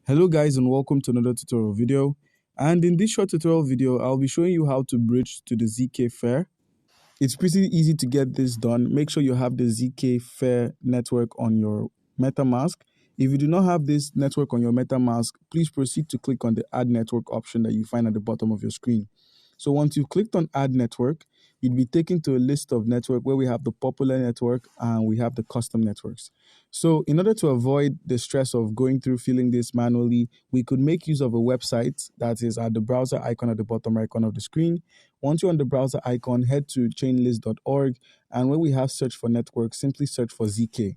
Hello guys and welcome to another tutorial video. And in this short tutorial video, I'll be showing you how to bridge to the ZK Fair. It's pretty easy to get this done. Make sure you have the ZK Fair network on your MetaMask. If you do not have this network on your MetaMask, please proceed to click on the Add Network option that you find at the bottom of your screen. So once you've clicked on Add Network, you'd be taken to a list of network where we have the popular network and we have the custom networks. So in order to avoid the stress of going through filling this manually, we could make use of a website that is at the browser icon at the bottom right corner of the screen. Once you're on the browser icon, head to chainlist.org, and when we have search for network, simply search for ZK.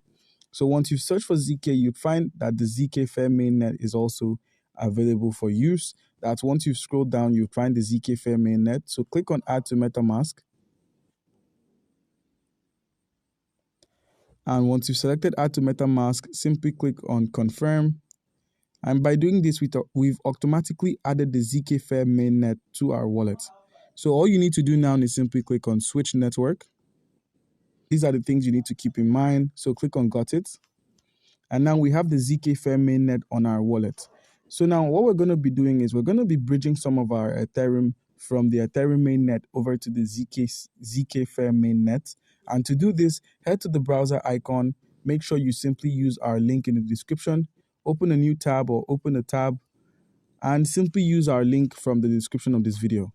So once you search for ZK, you'd find that the ZK Fair mainnet is also available for use. That's once you scroll down, you find the ZK Fair mainnet. So click on Add to MetaMask. And once you've selected Add to MetaMask, simply click on Confirm. And by doing this, we've automatically added the ZK Fair mainnet to our wallet. So all you need to do now is simply click on Switch Network. These are the things you need to keep in mind. So click on Got It. And now we have the ZK Fair mainnet on our wallet. So now what we're going to be doing is we're going to be bridging some of our Ethereum from the Ethereum mainnet over to the ZK Fair mainnet. And to do this, head to the browser icon. Make sure you simply use our link in the description. Open a new tab or open a tab and simply use our link from the description of this video.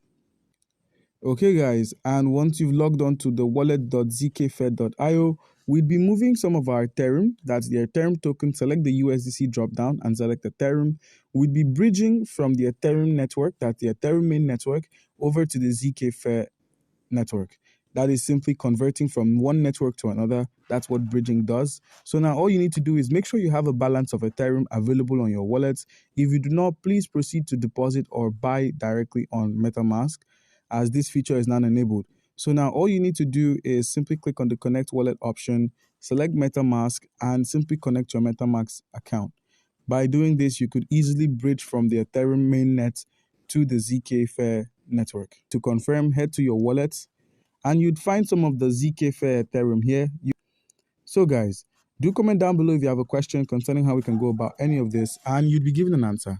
Okay guys, and once you've logged on to the wallet.zkfair.io, we'd be moving some of our Ethereum, that's the Ethereum token, select the USDC dropdown and select Ethereum. We'd be bridging from the Ethereum network, that's the Ethereum main network, over to the ZK Fair network. That is simply converting from one network to another. That's what bridging does. So now all you need to do is make sure you have a balance of Ethereum available on your wallet. If you do not, please proceed to deposit or buy directly on MetaMask, as this feature is not enabled. So now all you need to do is simply click on the Connect Wallet option, select MetaMask, and simply connect your MetaMask account. By doing this, you could easily bridge from the Ethereum mainnet to the ZK Fair network. To confirm, head to your wallet, and you'd find some of the ZK Fair Ethereum here. So guys, do comment down below if you have a question concerning how we can go about any of this, and you'd be given an answer.